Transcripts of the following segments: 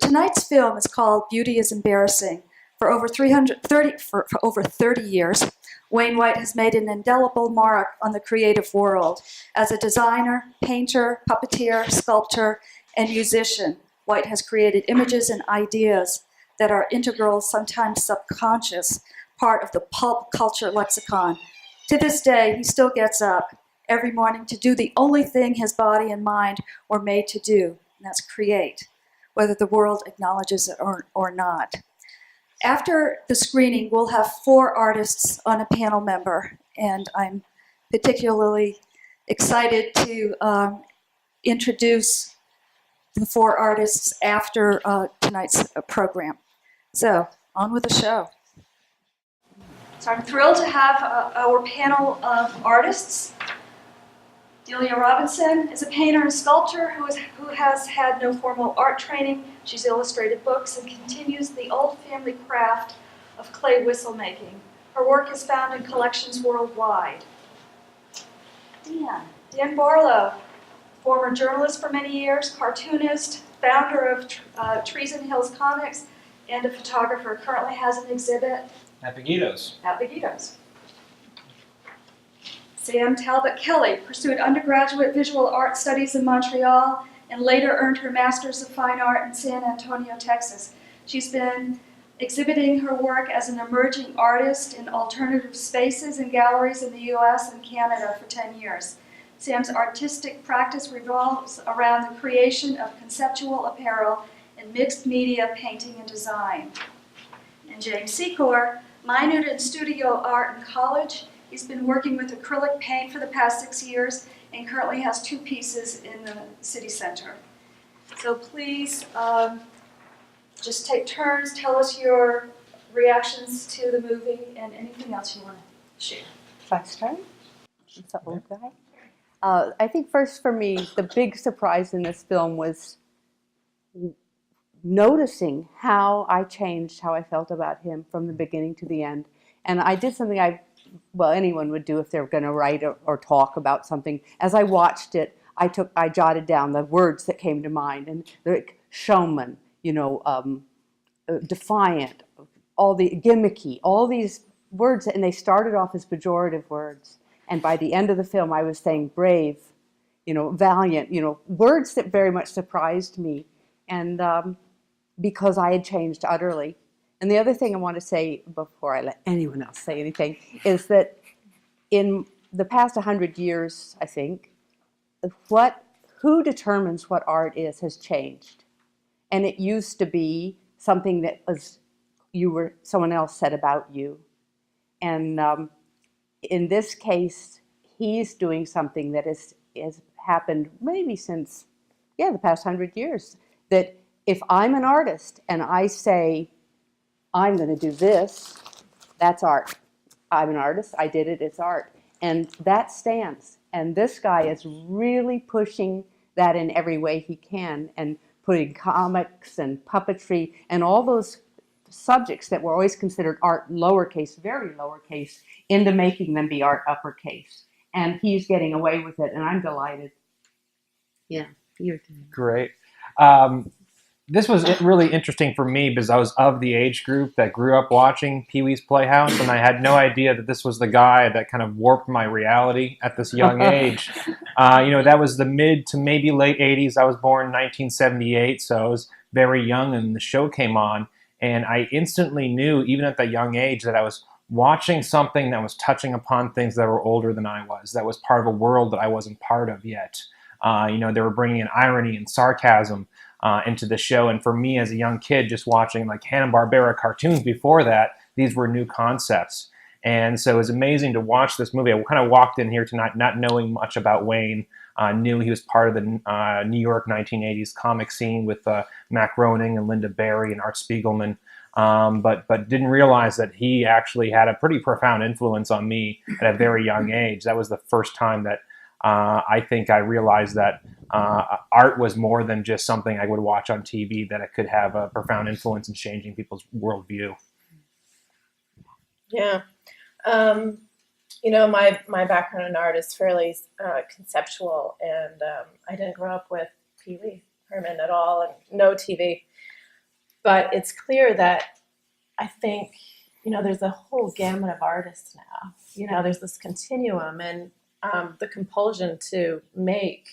Tonight's film is called Beauty is Embarrassing. For over 30 years, Wayne White has made an indelible mark on the creative world. As a designer, painter, puppeteer, sculptor, and musician, White has created images and ideas that are integral, sometimes subconscious, part of the pulp culture lexicon. To this day, he still gets up every morning to do the only thing his body and mind were made to do, and that's create, whether the world acknowledges it or not. After the screening, we'll have 4 artists on a panel member, and I'm particularly excited to introduce the 4 artists after tonight's program. So, on with the show. So I'm thrilled to have our panel of artists. Delia Robinson is a painter and sculptor who has had no formal art training. She's illustrated books and continues the old family craft of clay whistle making. Her work is found in collections worldwide. Dan Barlow, former journalist for many years, cartoonist, founder of Trees and Hills Comics, and a photographer, currently has an exhibit at Beakman's. Sam Talbot-Kelly pursued undergraduate visual art studies in Montreal and later earned her Master's of Fine Art in San Antonio, Texas. She's been exhibiting her work as an emerging artist in alternative spaces and galleries in the US and Canada for 10 years. Sam's artistic practice revolves around the creation of conceptual apparel and mixed media painting and design. And James Secor minored in studio art in college. He's been working with acrylic paint for the past 6 years and currently has 2 pieces in the city center. So please just take turns, tell us your reactions to the movie and anything else you want to share. If I start? It's the old guy. I think first for me, the big surprise in this film was noticing how I changed how I felt about him from the beginning to the end. And I did something anyone would do if they were going to write or talk about something. As I watched it, I jotted down the words that came to mind, and like showman, defiant, all the gimmicky, all these words, and they started off as pejorative words. And by the end of the film, I was saying brave, valiant, words that very much surprised me, and because I had changed utterly. And the other thing I want to say before I let anyone else say anything is that in the past 100 years, I think, who determines what art is has changed. And it used to be something that someone else said about you. And in this case, he's doing something that has happened maybe since, the past 100 years. That if I'm an artist and I say, I'm going to do this, that's art. I'm an artist, I did it, it's art. And that stands. And this guy is really pushing that in every way he can and putting comics and puppetry and all those subjects that were always considered art lowercase, very lowercase, into making them be art uppercase. And he's getting away with it, and I'm delighted. Yeah, you're great. This was really interesting for me because I was of the age group that grew up watching Pee-wee's Playhouse, and I had no idea that this was the guy that kind of warped my reality at this young age. That was the mid to maybe late 80s. I was born in 1978, so I was very young, and the show came on, and I instantly knew, even at that young age, that I was watching something that was touching upon things that were older than I was, that was part of a world that I wasn't part of yet. They were bringing in irony and sarcasm into the show. And for me as a young kid, just watching like Hanna-Barbera cartoons before that, these were new concepts. And so it was amazing to watch this movie. I kind of walked in here tonight not knowing much about Wayne. Knew he was part of the New York 1980s comic scene with Mac Groening and Linda Barry and Art Spiegelman. but didn't realize that he actually had a pretty profound influence on me at a very young age. That was the first time that I think I realized that art was more than just something I would watch on TV, that it could have a profound influence in changing people's worldview. Yeah. My background in art is fairly conceptual, and I didn't grow up with Pee Wee Herman at all, and no TV. But it's clear that I think, there's a whole gamut of artists now. There's this continuum, and the compulsion to make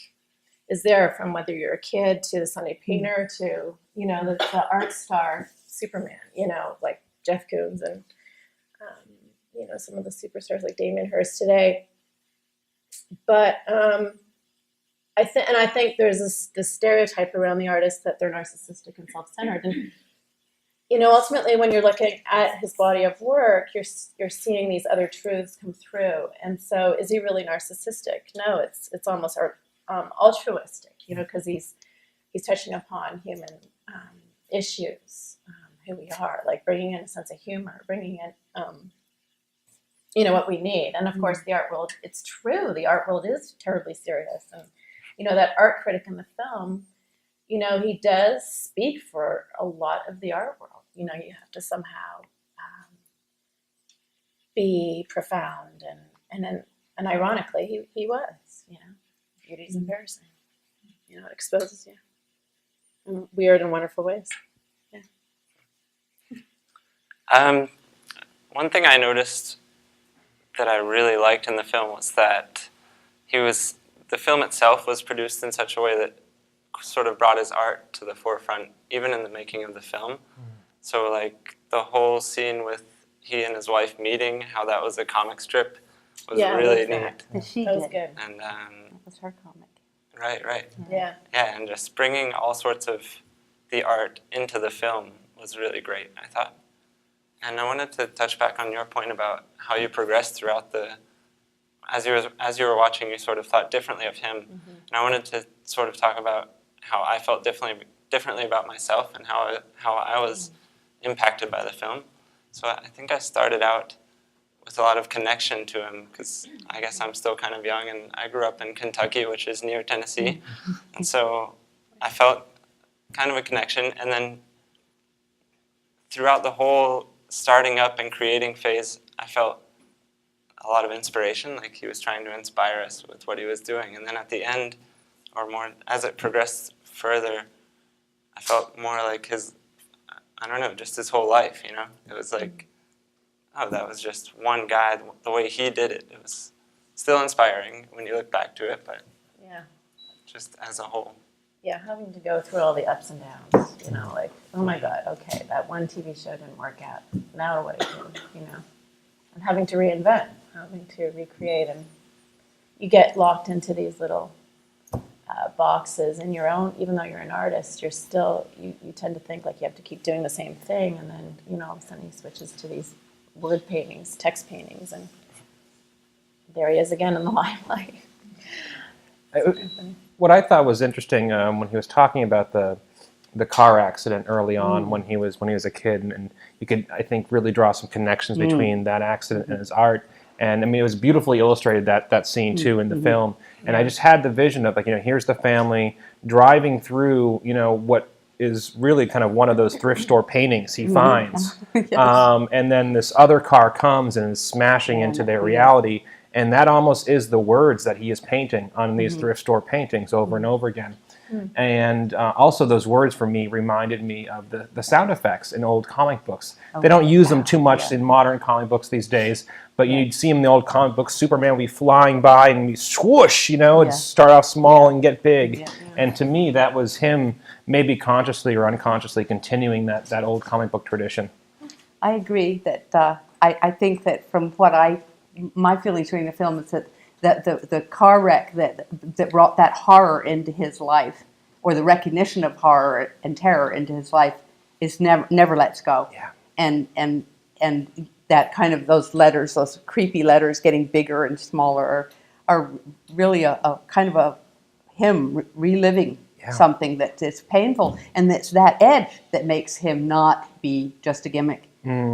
is there, from whether you're a kid to the Sunday painter to, the art star Superman, like Jeff Koons and, some of the superstars like Damien Hirst today. But I think there's this stereotype around the artist that they're narcissistic and self-centered. And, ultimately when you're looking at his body of work, you're seeing these other truths come through. And so is he really narcissistic? No, it's almost altruistic, because he's touching upon human issues, who we are, like bringing in a sense of humor, bringing in, what we need. And of course, the art world, it's true, the art world is terribly serious. And, that art critic in the film, he does speak for a lot of the art world. You have to somehow be profound, and ironically, he was. Beauty is embarrassing. It exposes you in weird and wonderful ways. Yeah. One thing I noticed that I really liked in the film was that the film itself was produced in such a way that sort of brought his art to the forefront, even in the making of the film. So like the whole scene with he and his wife meeting, how that was a comic strip, was really neat. That was good. And that was her comic. Right. Yeah. Yeah, and just bringing all sorts of the art into the film was really great, I thought. And I wanted to touch back on your point about how you progressed throughout as you were watching, you sort of thought differently of him. Mm-hmm. And I wanted to sort of talk about how I felt differently about myself and how I was impacted by the film. So I think I started out with a lot of connection to him, because I guess I'm still kind of young, and I grew up in Kentucky, which is near Tennessee. And so I felt kind of a connection. And then throughout the whole starting up and creating phase, I felt a lot of inspiration, like he was trying to inspire us with what he was doing. And then at the end, or more as it progressed further, I felt more like just his whole life, It was like, oh, that was just one guy, the way he did it. It was still inspiring when you look back to it, but just as a whole. Yeah, having to go through all the ups and downs, like, oh my God, okay, that one TV show didn't work out. Now what do I do, And having to reinvent, having to recreate, and you get locked into these little boxes in your own, even though you're an artist, you're still, you tend to think like you have to keep doing the same thing, and then, all of a sudden he switches to these word paintings, text paintings, and there he is again in the limelight. What I thought was interesting when he was talking about the car accident early on when he was a kid, and you could, I think, really draw some connections between that accident and his art. And I mean, it was beautifully illustrated, that scene too in the film. And I just had the vision of like, here's the family driving through, what is really kind of one of those thrift store paintings he finds. Yes. And then this other car comes and is smashing into their reality. And that almost is the words that he is painting on these thrift store paintings over and over again. And also those words for me reminded me of the sound effects in old comic books. They don't use them too much in modern comic books these days, but you'd see them in the old comic books. Superman would be flying by and be swoosh, it'd start off small and get big. And to me, that was him maybe consciously or unconsciously continuing that old comic book tradition. I agree that I think that from what my feelings during the film is that the car wreck that brought that horror into his life, or the recognition of horror and terror into his life, is never lets go. Yeah. And that kind of those letters, those creepy letters getting bigger and smaller, are really a kind of a him reliving something that is painful, and it's that edge that makes him not be just a gimmick,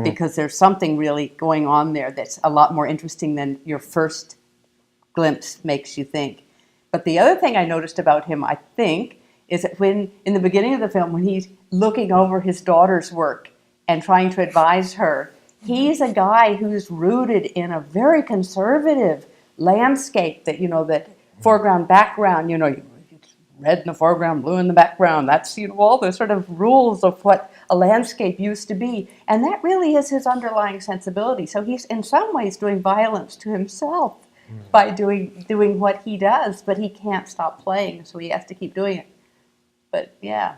because there's something really going on there that's a lot more interesting than your first glimpse makes you think. But the other thing I noticed about him, I think, is that when, in the beginning of the film, when he's looking over his daughter's work and trying to advise her, he's a guy who's rooted in a very conservative landscape that, that foreground, background, red in the foreground, blue in the background. That's, all the sort of rules of what a landscape used to be. And that really is his underlying sensibility. So he's in some ways doing violence to himself by doing what he does, but he can't stop playing, so he has to keep doing it. But yeah,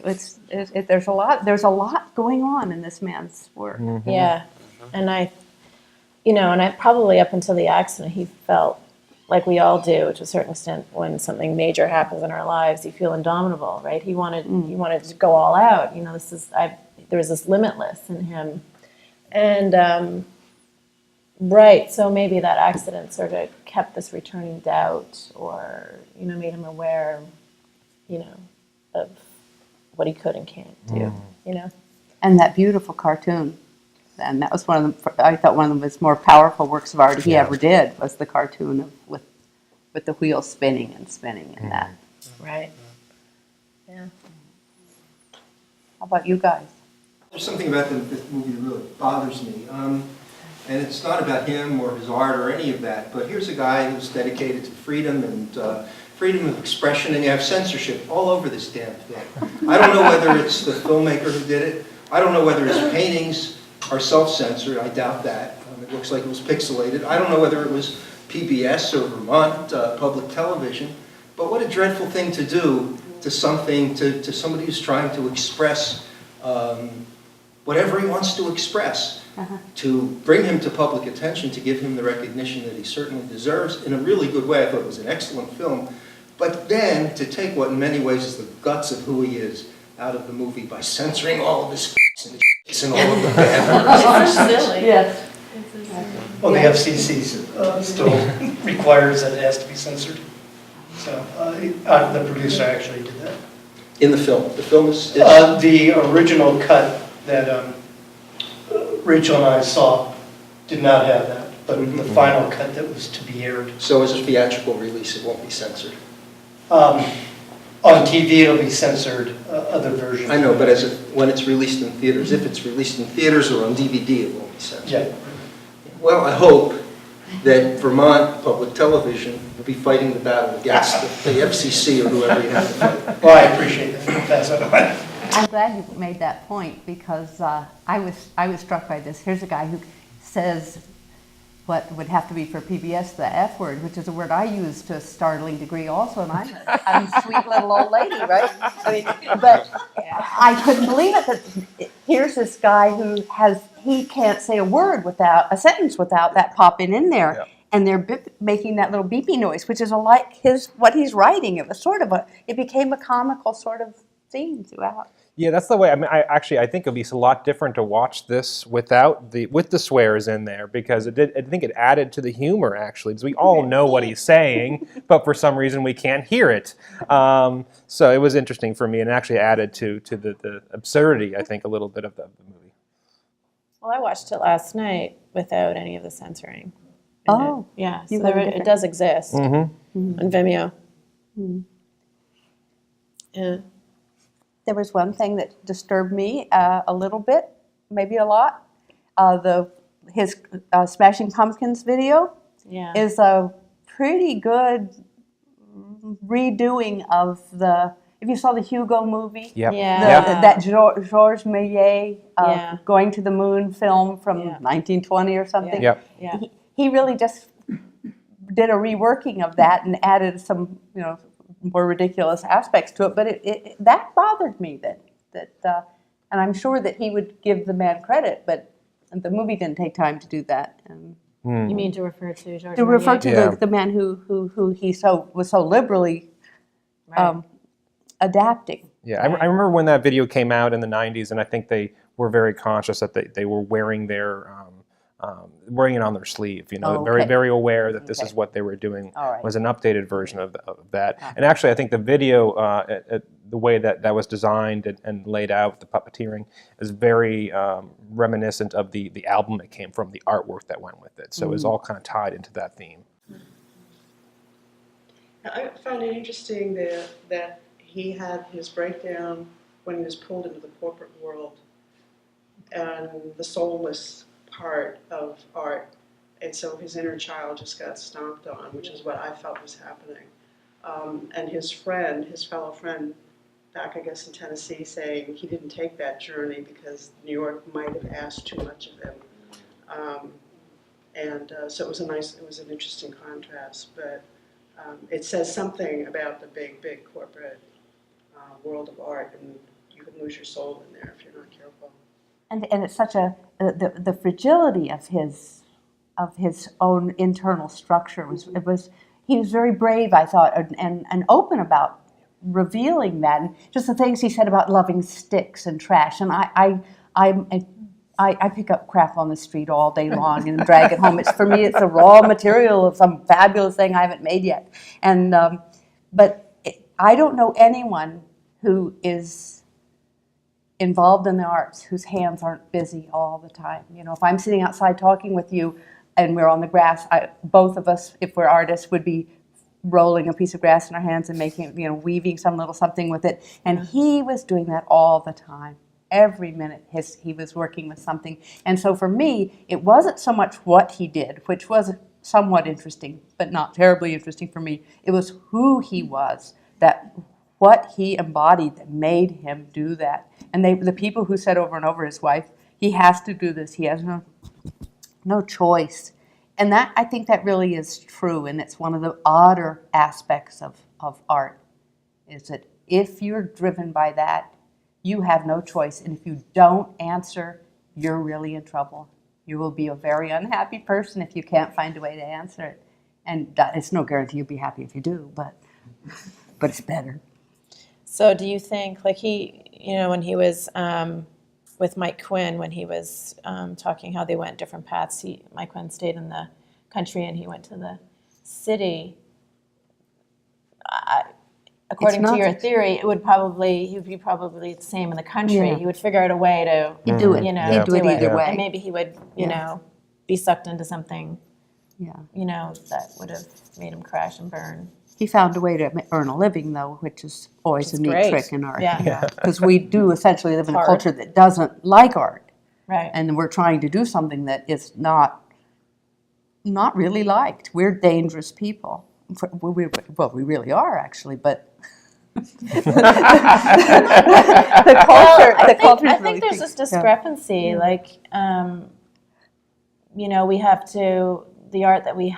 there's a lot going on in this man's work. Yeah, and I probably up until the accident, he felt like we all do to a certain extent. When something major happens in our lives, you feel indomitable, right? He wanted to go all out. There was this limitless in him, and right. So maybe that accident sort of kept this returning doubt, or made him aware, of what he could and can't do. And that beautiful cartoon. And that was I thought one of his more powerful works of art he ever did, was the cartoon with the wheels spinning and that. Right. Yeah. How about you guys? There's something about this movie that really bothers me. And it's not about him or his art or any of that, but here's a guy who's dedicated to freedom and freedom of expression, and you have censorship all over this damn thing. I don't know whether it's the filmmaker who did it. I don't know whether his paintings are self-censored. I doubt that. It looks like it was pixelated. I don't know whether it was PBS or Vermont Public Television. But what a dreadful thing to do to somebody who's trying to express whatever he wants to express. To bring him to public attention, to give him the recognition that he certainly deserves in a really good way. I thought it was an excellent film. But then to take what in many ways is the guts of who he is out of the movie by censoring all of his and all of the bad words. It's silly. Yes. Well, the FCC still requires that it has to be censored. So the producer actually did that. In the film. The film is... The original cut that Rachel and I saw did not have that, but the final cut that was to be aired. So as a theatrical release, it won't be censored. On TV, it'll be censored, other versions. I know, but when it's released in theaters, if it's released in theaters or on DVD, it won't be censored. Yeah. Well, I hope that Vermont Public Television will be fighting the battle against the FCC or whoever you have to fight. Well, I appreciate that. Pass that on. I'm glad you made that point, because I was struck by this. Here's a guy who says what would have to be for PBS the F word, which is a word I use to a startling degree also, and I'm a sweet little old lady, right? But I couldn't believe it. That here's this guy who he can't say a sentence without that popping in there. Yeah. And they're making that little beeping noise, which is like what he's writing. It was it became a comical sort of theme throughout. Yeah, that's the way. I mean, I think it'd be a lot different to watch this with the swears in there, because I think it added to the humor, actually, because we all know what he's saying, but for some reason we can't hear it. So it was interesting for me, and it actually added to the absurdity, I think, a little bit of the movie. Well, I watched it last night without any of the censoring. Oh, yeah. So it does exist on Vimeo. Mm-hmm. Yeah. There was one thing that disturbed me a little bit, maybe a lot. His Smashing Pumpkins video is a pretty good redoing of if you saw the Hugo movie, that Georges Méliès Going to the Moon film from 1920 or something. Yeah. He really just did a reworking of that and added some, more ridiculous aspects to it, but that bothered me. And I'm sure that he would give the man credit, but the movie didn't take time to do that. You mean to refer to Georges? To refer to the man who he was so liberally adapting. Yeah, I remember when that video came out in the 90s, and I think they were very conscious that they were wearing their wearing it on their sleeve. You know, Oh, very okay. very aware that this Okay. is what they were doing. All right. Was an updated version of that. And actually, I think the video, the way that was designed and laid out, the puppeteering, is very reminiscent of the album it came from, the artwork that went with it. So it was all kind of tied into that theme. I found it interesting that he had his breakdown when he was pulled into the corporate world and the soulless part of art. And so his inner child just got stomped on, which is what I felt was happening. And his fellow friend, back I guess in Tennessee, saying he didn't take that journey because New York might have asked too much of him. So it was an interesting contrast, but it says something about the big corporate world of art, and you can lose your soul in there if you're not careful. And it's such the fragility of his own internal structure he was very brave, I thought, and open about revealing that, and just the things he said about loving sticks and trash. And I pick up crap on the street all day long and drag it home. For me, it's the raw material of some fabulous thing I haven't made yet. And I don't know anyone who is involved in the arts whose hands aren't busy all the time. You know, if I'm sitting outside talking with you and we're on the grass, both of us, if we're artists, would be rolling a piece of grass in our hands and making, weaving some little something with it. And he was doing that all the time. Every minute he was working with something. And so for me, it wasn't so much what he did, which was somewhat interesting, but not terribly interesting for me. It was who he was, what he embodied that made him do that. And the people who said over and over, his wife, he has to do this, he has no choice. And that, I think that really is true, and it's one of the odder aspects of art, is that if you're driven by that, you have no choice, and if you don't answer, you're really in trouble. You will be a very unhappy person if you can't find a way to answer it. And it's no guarantee you'll be happy if you do, but it's better. So do you think, like when he was with Mike Quinn, when he was talking how they went different paths, Mike Quinn stayed in the country and he went to the city. According to your theory, he'd be probably the same in the country. Yeah. He would figure out a way to He'd do it. He'd do it either way. And maybe he would, be sucked into something, that would have made him crash and burn. He found a way to earn a living, though, which is always a neat great. trick in art. Yeah. Because we do essentially live in a Hard. culture that doesn't like art. Right. And we're trying to do something that is not really liked. We're dangerous people. We really are, actually, but the culture is I really think there's this Yeah. discrepancy. Like, we have to, the art that we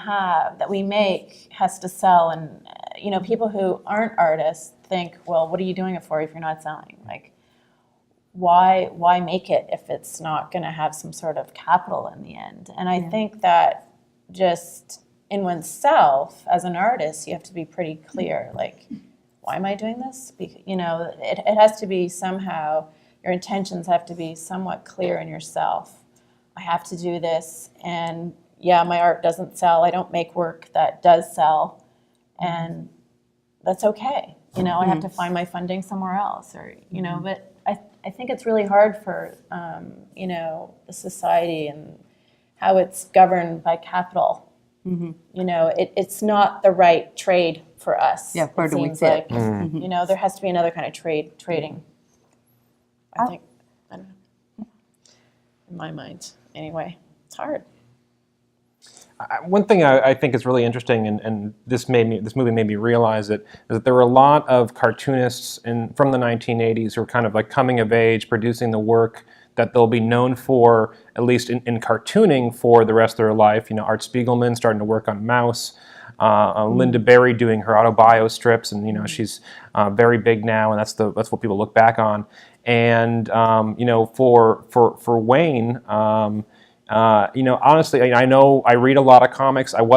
make has to sell. And, people who aren't artists think, well, what are you doing it for if you're not selling? Like, why make it if it's not going to have some sort of capital in the end? And I think that just in oneself, as an artist, you have to be pretty clear, like, why am I doing this? It has to be somehow, your intentions have to be somewhat clear in yourself. I have to do this, and my art doesn't sell. I don't make work that does sell, and that's okay. I have to find my funding somewhere else, but I think it's really hard for, the society and how it's governed by capital. Mm-hmm. It's not the right trade for us. Yeah, where it do we seems fit? Like, there has to be another kind of trading. I don't know. In my mind, anyway, it's hard. One thing I think is really interesting, and this movie made me realize it, is that there were a lot of cartoonists from the 1980s who were kind of like coming of age, producing the work that they'll be known for, at least in cartooning, for the rest of their life. Art Spiegelman starting to work on Mouse, Linda Berry doing her autobio strips, and she's very big now, and that's what people look back on. And for Wayne. Honestly, I know I read a lot of comics. I'm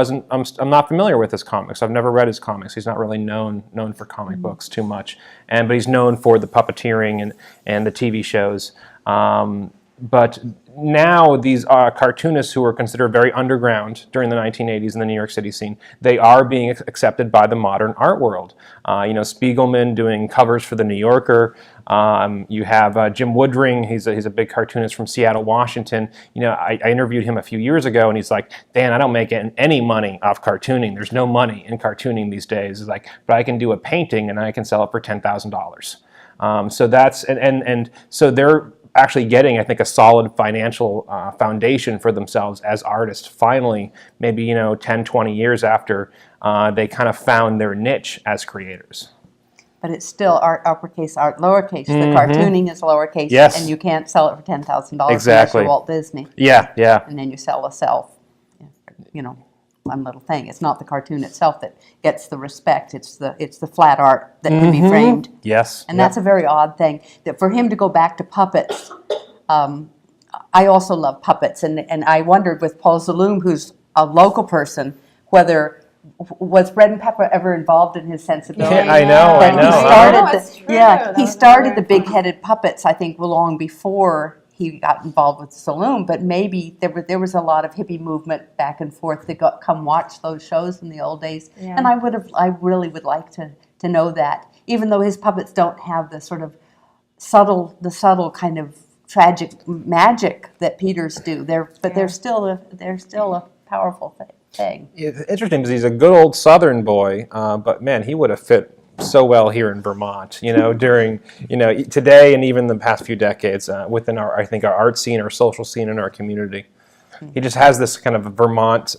not familiar with his comics. I've never read his comics. He's not really known for comic books too much, but he's known for the puppeteering and the TV shows. But now these cartoonists who were considered very underground during the 1980s in the New York City scene, they are being accepted by the modern art world. Spiegelman doing covers for the New Yorker. You have Jim Woodring. He's a big cartoonist from Seattle, Washington. I interviewed him a few years ago, and he's like, Dan, I don't make any money off cartooning. There's no money in cartooning these days. He's like, but I can do a painting and I can sell it for $10,000. So that's and so they're actually getting, I think, a solid financial foundation for themselves as artists. Finally, maybe 10, 20 years after they kind of found their niche as creators. But it's still art uppercase, art lowercase. The cartooning is lowercase, yes. And you can't sell it for $10,000 exactly. unless you're Walt Disney. Yeah. And then you sell a self, one little thing. It's not the cartoon itself that gets the respect. It's the flat art that can be framed. Yes. And that's a very odd thing. That for him to go back to puppets, I also love puppets, and I wondered with Paul Zaloom, who's a local person, whether was Bread and Pepper ever involved in his sensibility? Yeah, I know. He started the big-headed puppets, I think, long before he got involved with Zaloom, but maybe there was a lot of hippie movement back and forth to come watch those shows in the old days, and I really would like to know that, even though his puppets don't have the sort of subtle kind of tragic magic that Peter's do. They're still a powerful thing. It's interesting because he's a good old Southern boy, but man, he would have fit so well here in Vermont, during, today and even the past few decades within our art scene, our social scene in our community. He just has this kind of Vermont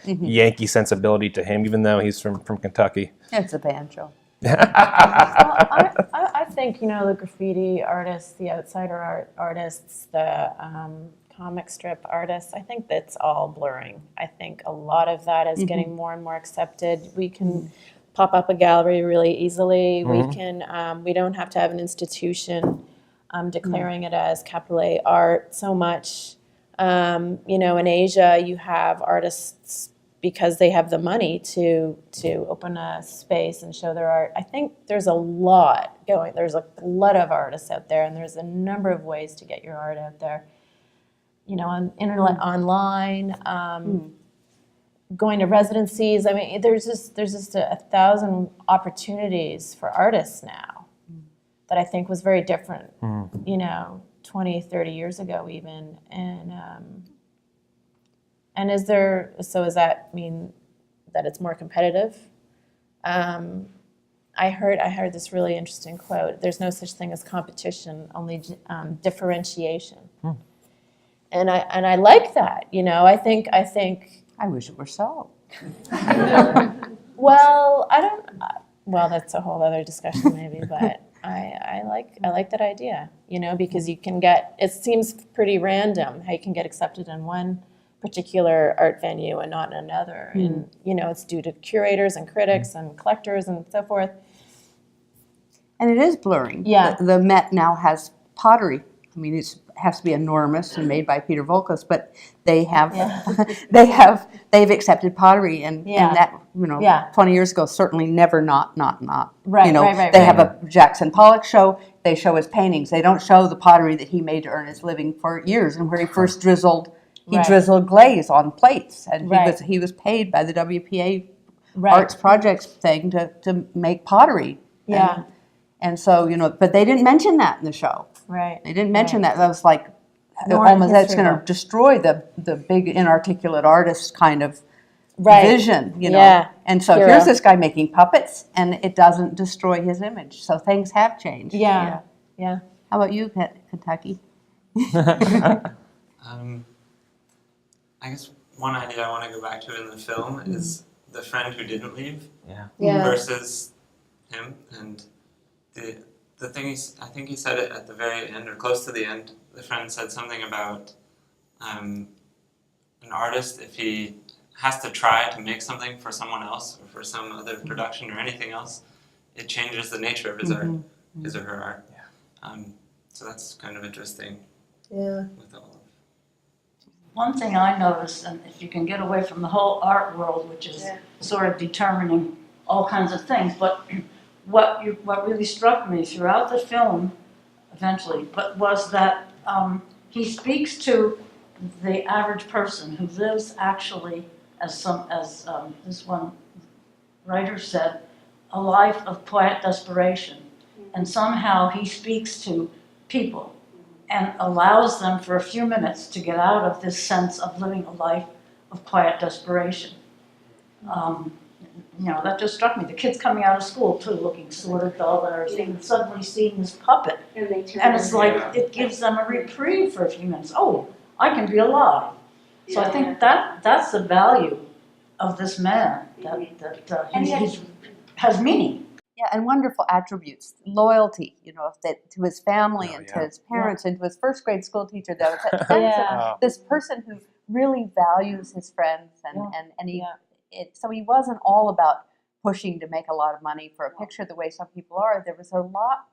Yankee sensibility to him, even though he's from Kentucky. It's a banjo. I think, the graffiti artists, the outsider artists, the comic strip artists, I think that's all blurring. I think a lot of that is getting more and more accepted. We can pop up a gallery really easily. We can, we don't have to have an institution declaring it as capital A art so much. In Asia, you have artists because they have the money to open a space and show their art. I think there's a lot going. There's a lot of artists out there, and there's a number of ways to get your art out there. On internet, online, going to residencies. I mean, there's just 1,000 opportunities for artists now that I think was very different, 20, 30 years ago even. And does that mean that it's more competitive? I heard this really interesting quote. There's no such thing as competition, only differentiation. And I like that. I think. I wish it were so. Well, I don't. Well, that's a whole other discussion maybe, but I like that idea. Because you can get. It seems pretty random how you can get accepted in one particular art venue and not in another, and it's due to curators and critics and collectors and so forth. And it is blurring. Yeah. The Met now has pottery. I mean, it has to be enormous and made by Peter Volkos, but they have they've accepted pottery, and that 20 years ago certainly never not Right. They have a Jackson Pollock show. They show his paintings. They don't show the pottery that he made to earn his living for years, and where he first drizzled glaze on plates, and he was paid by the WPA Arts Projects thing to make pottery. Yeah. And so, but they didn't mention that in the show. Right. They didn't mention that. That was like, Nor almost that's history going to book. destroy the big inarticulate artist kind of Right. vision, Yeah. And so Hero. here's this guy making puppets, and it doesn't destroy his image. So things have changed. Yeah. How about you, Kentucky? I guess one idea I want to go back to in the film is the friend who didn't leave Yeah. versus him. And the thing I think he said it at the very end or close to the end. The friend said something about an artist, if he has to try to make something for someone else or for some other production or anything else, it changes the nature of his art, his or her art. So that's kind of interesting. Yeah. With all of One thing I noticed, and if you can get away from the whole art world, which is sort of determining all kinds of things, but what really struck me throughout the film, eventually, was that he speaks to the average person who lives actually, as this one writer said, a life of quiet desperation. And somehow he speaks to people and allows them for a few minutes to get out of this sense of living a life of quiet desperation. That just struck me. The kids coming out of school too, looking sort of dull and everything, and suddenly seeing this puppet. And it's like, it gives them a reprieve for a few minutes. Oh, I can be alive. So I think that's the value of this man, that he has meaning. Yeah, and wonderful attributes, loyalty, to his family and to his parents and to his first grade school teacher. This person who really values his friends so he wasn't all about pushing to make a lot of money for a picture the way some people are. There was a lot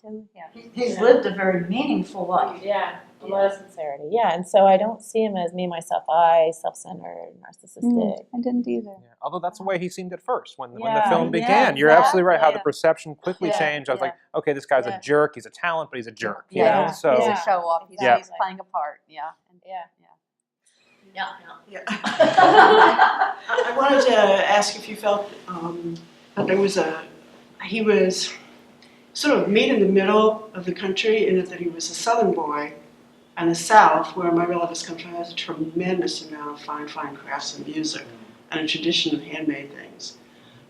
to him. He's lived a very meaningful life. Yeah, a lot of sincerity. Yeah, and so I don't see him as me, myself, I, self-centered, narcissistic. I didn't either. Yeah. Although that's the way he seemed at first when the Yeah, film yeah, began. You're absolutely right. How the exactly. perception quickly changed. I was like, okay, this guy's a jerk. He's a talent, but he's a jerk. You know? So He's a show off. He's playing a part. Yeah. I wanted to ask if you felt that he was sort of meet in the middle of the country in that he was a southern boy, and the South, where my relatives come from, has a tremendous amount of fine crafts and music and a tradition of handmade things.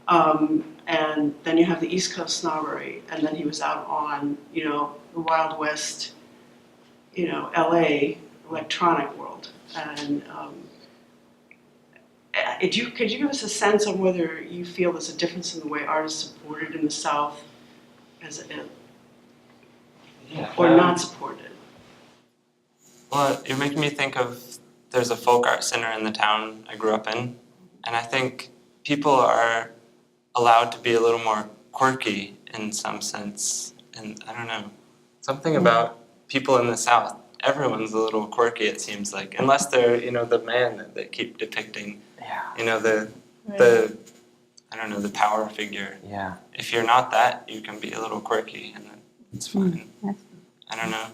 And then you have the East Coast snobbery, and then he was out on, the Wild West, LA electronic world. And could you give us a sense of whether you feel there's a difference in the way art is supported in the South or not supported? Well, you're making me think of, there's a folk art center in the town I grew up in, and I think people are allowed to be a little more quirky in some sense, and I don't know, something about people in the South. Everyone's a little quirky, it seems like, unless they're, the man that they keep depicting, the I don't know, the power figure. yeah. If you're not that, you can be a little quirky, and it's fine. I don't know.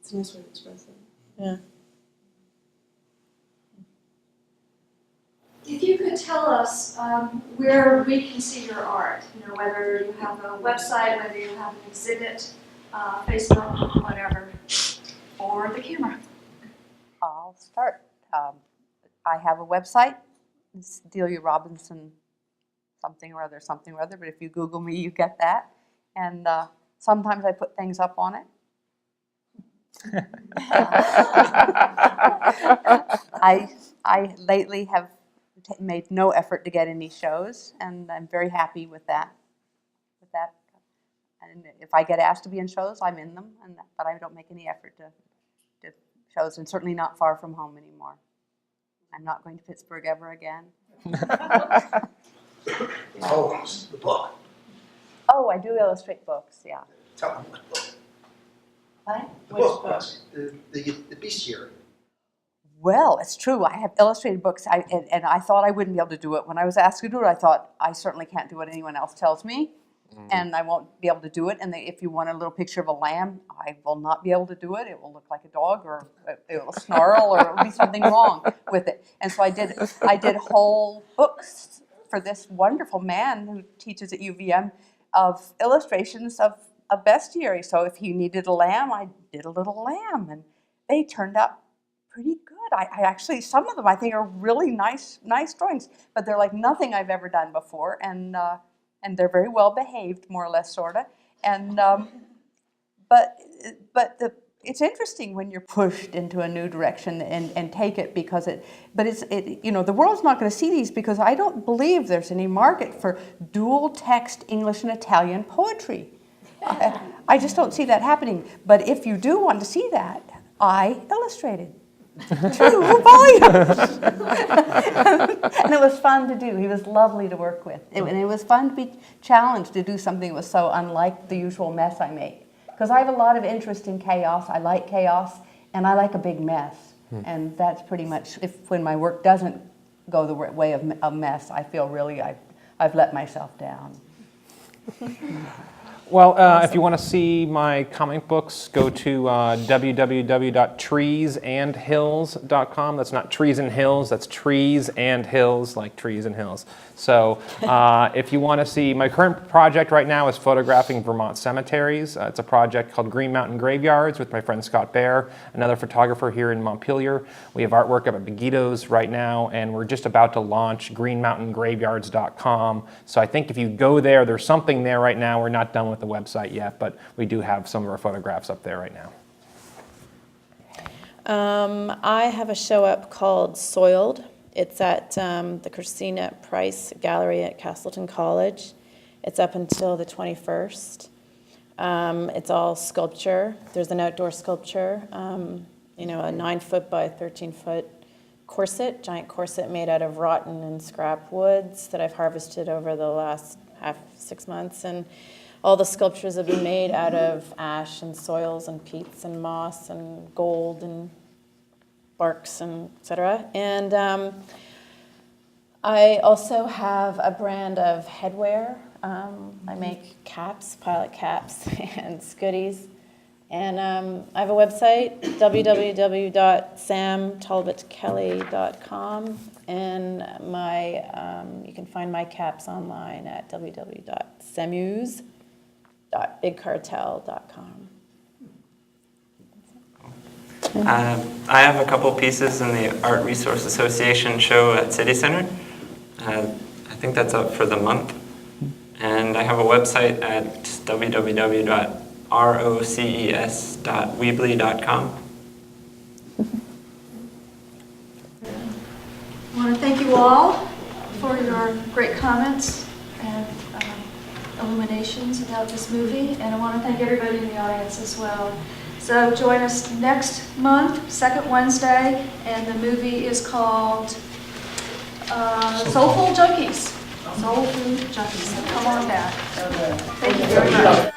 It's a nice way to express it. Yeah. If you could tell us where we can see your art, whether you have a website, whether you have an exhibit, Facebook, whatever, or the camera. I'll start. I have a website. It's Delia Robinson something or other, but if you Google me, you get that. And sometimes I put things up on it. I lately have made no effort to get any shows, and I'm very happy with that. And if I get asked to be in shows, I'm in them, but I don't make any effort to shows, and certainly not far from home anymore. I'm not going to Pittsburgh ever again. The book. Oh, I do illustrate books, yeah. Tell them what book. What? The book, the bestiary. Well, it's true. I have illustrated books, and I thought I wouldn't be able to do it. When I was asked to do it, I thought, I certainly can't do what anyone else tells me, and I won't be able to do it. And if you want a little picture of a lamb, I will not be able to do it. It will look like a dog, or it will snarl, or it will be something wrong with it. And so I did whole books for this wonderful man who teaches at UVM of illustrations of a bestiary. So if he needed a lamb, I did a little lamb, and they turned out pretty good. I actually, some of them I think are really nice drawings, but they're like nothing I've ever done before, and they're very well behaved, more or less, sorta. And but it's interesting when you're pushed into a new direction and take it, because the world's not going to see these, because I don't believe there's any market for dual text English and Italian poetry. I just don't see that happening. But if you do want to see that, I illustrated 2 volumes. And it was fun to do. He was lovely to work with. And it was fun to be challenged to do something that was so unlike the usual mess I make. Because I have a lot of interest in chaos. I like chaos, and I like a big mess. And that's pretty much, when my work doesn't go the way of a mess, I feel really I've let myself down. Well, if you want to see my comic books, go to www.treesandhills.com. That's not trees and hills, that's trees and hills, like trees and hills. So if you want to see, my current project right now is photographing Vermont cemeteries. It's a project called Green Mountain Graveyards with my friend Scott Baer, another photographer here in Montpelier. We have artwork up at Begito's right now, and we're just about to launch greenmountaingraveyards.com. So I think if you go there, there's something there right now. We're not done with the website yet, but we do have some of our photographs up there right now. I have a show up called Soiled. It's at the Christina Price Gallery at Castleton College. It's up until the 21st. It's all sculpture. There's an outdoor sculpture, a 9-foot by 13-foot corset, giant corset made out of rotten and scrap woods that I've harvested over the last 6 months. And all the sculptures have been made out of ash and soils and peats and moss and gold and barks and etc. And I also have a brand of headwear. I make caps, pilot caps, and scooties. And I have a website, www.samtalbotkelly.com, and you can find my caps online at www.samuse.bigcartel.com. I have a couple pieces in the Art Resource Association show at City Center. I think that's up for the month. And I have a website at www.roces.weebly.com. I want to thank you all for your great comments and illuminations about this movie, and I want to thank everybody in the audience as well. So join us next month, second Wednesday, and the movie is called Soulful Junkies. Soul Food Junkies. So come on back. Thank you very much.